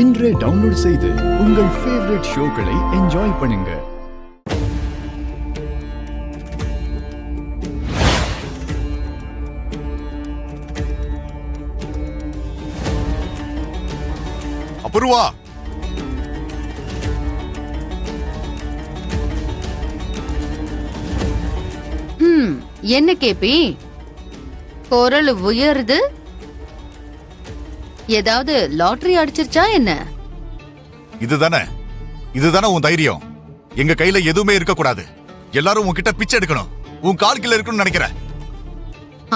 இன்றே டவுன்லோட் செய்து உங்கள் ஃபேவரட் ஷோக்களை என்ஜாய் பண்ணுங்க. அபூர்வா, என்ன கேப்பி? குரல் உயருது. ஏதாவது லாட்டரி அடிச்சிருச்சா என்ன? இதுதானே உன் தைரியம்? எங்க கையில எதுவுமே இருக்க கூடாது, எல்லாரும் உன்கிட்ட பிச்சை எடுக்கணும், உன் கால் கீழ இருக்கணும்னு நினைக்கிற.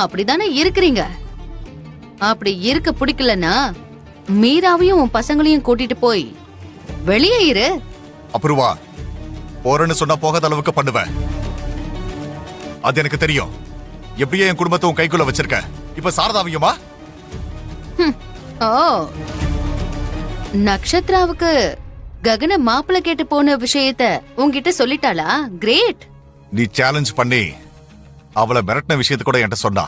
அப்படிதானே இருக்கிறீங்க. அப்படி இருக்க பிடிக்கலன்னா மீராவையும் உன் பசங்களையும் கூட்டிட்டு போய் வெளியே இரு. அபூர்வா, போறேன்னு சொன்னா போகாத அளவுக்கு பண்ணுவேன், அது எனக்கு தெரியும். எப்படியே என் குடும்பத்தை உன் கைக்குள்ள வச்சிருக்க, இப்ப சாரதாவையுமா? ஓ, நக்ஷத்ராவுக்கு ககன மாப்பிள்ள கேட்டு போன விஷயத்த உன்கிட்ட சொல்லிட்டாளா? கிரேட். நீ சேலஞ்ச் பண்ணி அவளை மிரட்டின விஷயத்தை கூட என்கிட்ட சொன்னா.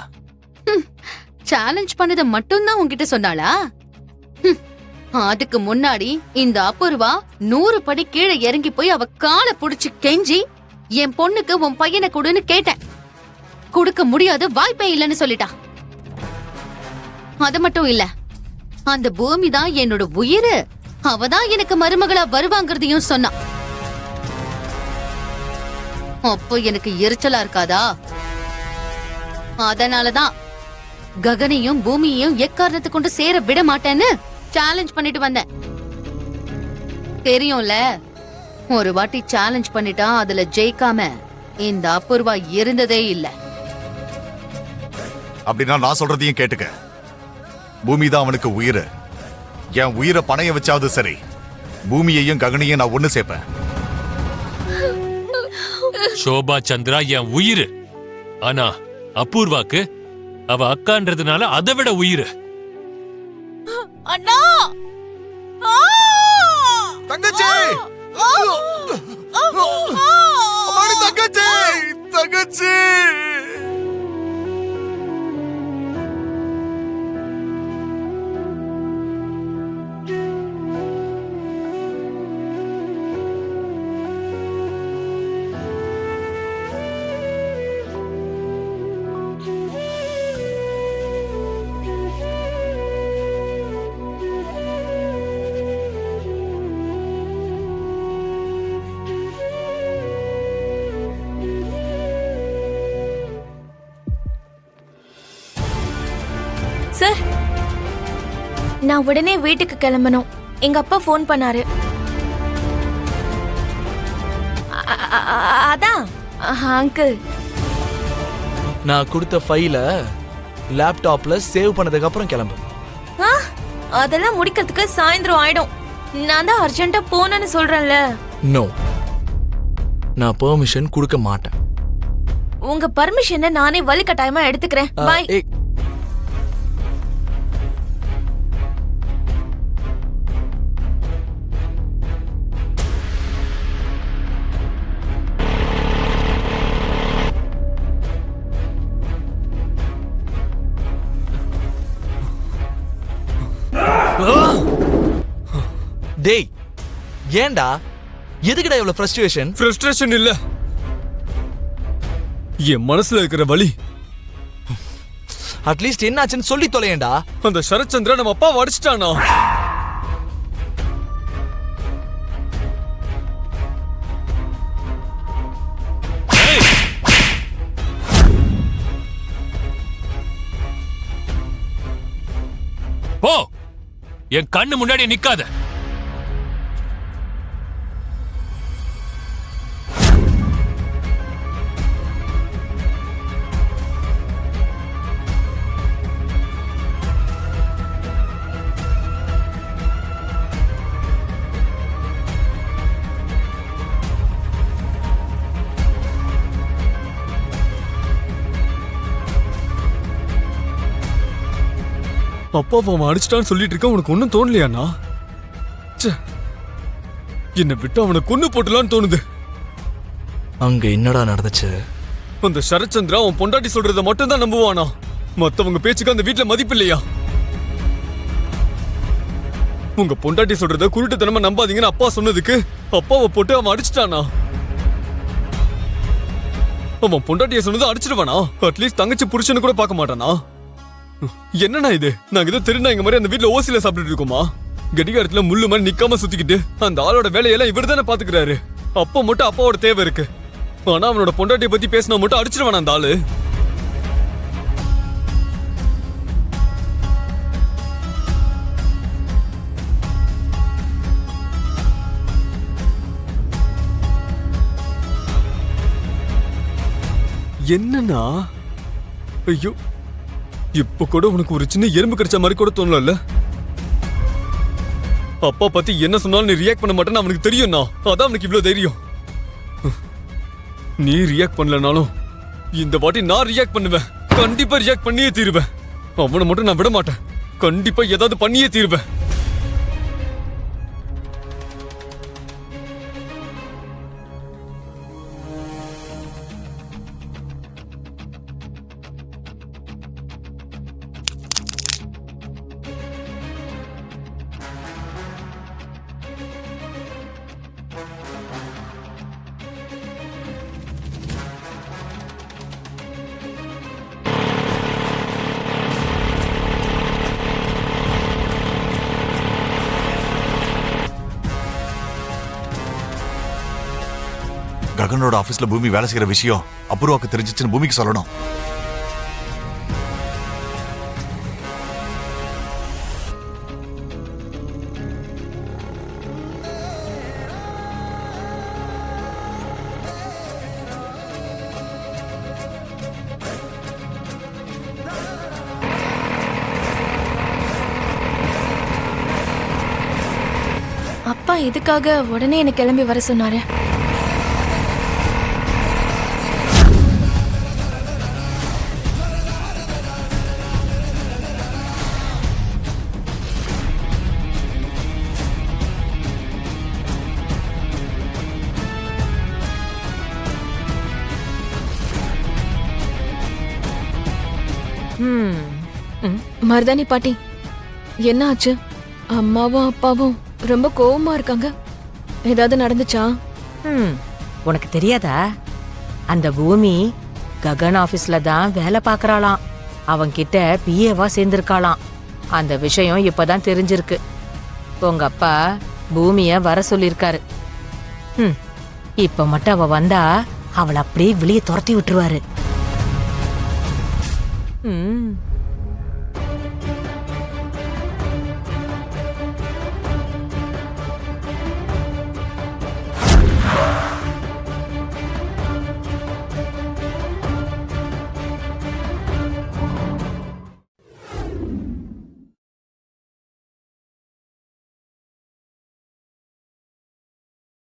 சேலஞ்ச் பண்ணத மட்டும்தான் உன்கிட்ட சொன்னாளா? அதுக்கு முன்னாடி இந்த அபூர்வா 100 படி கீழே இறங்கி போய் அவ காலை புடிச்சு கெஞ்சி என் பொண்ணுக்கு உன் பையனை கொடுன்னு கேட்டேன். கொடுக்க முடியாது, வாய்ப்பே இல்லைன்னு சொல்லிட்டா. அது மட்டும் இல்ல, அந்த பூமி தான் என்னோட உயிர், அவதான் எனக்கு மருமகளா வருவாங்கிறதையும் சொன்னா. அப்போ எனக்கு எரிச்சலா இருக்காதா? அதனாலதான் ககனையும் பூமியையும் எக்காரணத்தை கொண்டு சேர விட மாட்டேன்னு சேலஞ்ச் பண்ணிட்டு வந்தேன். தெரியும்ல, ஒரு வாட்டி சேலஞ்ச் பண்ணிட்டா அதுல ஜெயிக்காம இந்த அபூர்வா இருந்ததே இல்ல. அப்படின்னா நான் சொல்றதையும் கேட்டுக்க. பூமிதான் அவனுக்கு உயிர். என் உயிரை பணைய வச்சாவது சரி, பூமியையும் ககனையும் நான் ஒண்ணு சேர்ப்பேன். சோபா சந்திரா என் உயிர், ஆனா அபூர்வாக்கு அவ அக்கான்றதுனால அதை விட உயிர். அண்ணா, தங்கச்சி, தங்கச்சி, தங்கச்சி. சார், நான் உடனே வீட்டுக்கு கிளம்பணும். எங்க அப்பா ஃபோன் பண்ணாரு. அதான் அங்கிள், நான் கொடுத்த ஃபைல லேப்டாப்ல சேவ் பண்ணதுக்கு அப்புறம் கிளம்பு. அதெல்லாம் முடிக்கிறதுக்கு சாயந்தரம் ஆயிடும். நான் தான் அர்ஜென்ட்டா போனேன்னு சொல்றேன்ல. நோ, நான் பெர்மிஷன் கொடுக்க மாட்டேன். உங்க பர்மிஷனை நானே வலுக்கட்டாயமா எடுத்துக்கிறேன். பை. டேய், ஏன்டா? எதுக்குடா இவ்வளவு ஃப்ரஸ்ட்ரேஷன்? ஃப்ரஸ்ட்ரேஷன் இல்ல, என் மனசுல இருக்கிற வலி. அட்லீஸ்ட் என்னாச்சுன்னு சொல்லி தொலையேண்டா. அந்த சரத்சந்திரா நம்ம அப்பா அடிச்சிட்டானா? போ, என் கண்ணு முன்னாடி நிக்காத. அப்பா அவன் அடிச்சிட்டான்னு சொல்லிட்டு இருக்க, உனக்கு ஒன்னும் தோணலையாண்ணா? என்னை விட்டு அவனை கொன்னு போட்டலான்னு தோணுது. அங்க என்னடா நடந்துச்சு? அந்த சரத்சந்திரா அவன் பொண்டாட்டி சொல்றத மட்டும் தான் நம்புவானா? மத்தவங்க பேச்சுக்கு அந்த வீட்டுல மதிப்பு இல்லையா? உங்க பொண்டாட்டி சொல்றத குருட்டுத்தனமா நம்பாதீங்கன்னு அப்பா சொன்னதுக்கு அப்பாவை போட்டு அவன் அடிச்சிட்டானா? அவன் பொண்டாட்டிய சொன்னது அடிச்சிடுவானா? அட்லீஸ்ட் தங்கச்சி புருஷனு கூட பார்க்க மாட்டானா? என்னண்ணா இது? நாங்க ஏதோ திருநா எங்க மாதிரி அந்த வீட்டுல ஓசில சாப்பிட்டுட்டு இருக்கோமா? கடிகாரத்துல முள்ளு மாதிரி நிக்காம சுத்திக்கிட்டு அந்த ஆளோட வேலையெல்லாம் இவர் தானே பாத்துக்கிறாரு. அப்ப மட்டும் அப்பாவோட தேவை இருக்கு. ஆனா அவனோட பொண்டாட்டிய பத்தி பேசினா மட்டும் அடிச்சிடுவானா அந்த ஆளு? என்னன்னா ஐயோ, இப்ப கூட உனக்கு ஒரு சின்ன எறும்பு கடிச்ச மாதிரி கூட தோணல. அப்பா பத்தி என்ன சொன்னாலும் நீ ரியாக்ட் பண்ண மாட்டேன்னு அவனுக்கு தெரியும்னா, அதான் அவனுக்கு இவ்வளவு தைரியம். நீ ரியாக்ட் பண்ணலனாலும் இந்த வாட்டி நான் ரியாக்ட் பண்ணுவேன். கண்டிப்பா ரியாக்ட் பண்ணியே தீருவேன். அவனை மட்டும் நான் விட மாட்டேன். கண்டிப்பா ஏதாவது பண்ணியே தீருவேன். ககனோட ஆபீஸ்ல பூமி வேலை செய்யற விஷயம் அபூர்வாக்கு தெரிஞ்சிச்சுன்னு பூமிக்கு சொல்லணும். அப்பா எதுக்காக உடனே என்ன கிளம்பி வர சொன்னாரு? மருதாணி பாட்டி, என்ன ஆச்சு? அம்மாவும் அப்பாவும் ரொம்ப கோவமா இருக்காங்க. ஏதாவது நடந்துச்சா? உனக்கு தெரியாதா? அந்த பூமி ககன் ஆபீஸ்ல தான் வேலை பாக்குறாளாம். அவன்கிட்ட பிஏவா சேர்ந்திருக்காளாம். அந்த விஷயம் இப்பதான் தெரிஞ்சிருக்கு. உங்க அப்பா பூமிய வர சொல்லிருக்காரு. இப்ப மட்டும் அவ வந்தா அவளை அப்படியே வெளியே துரத்தி விட்டுருவாரு.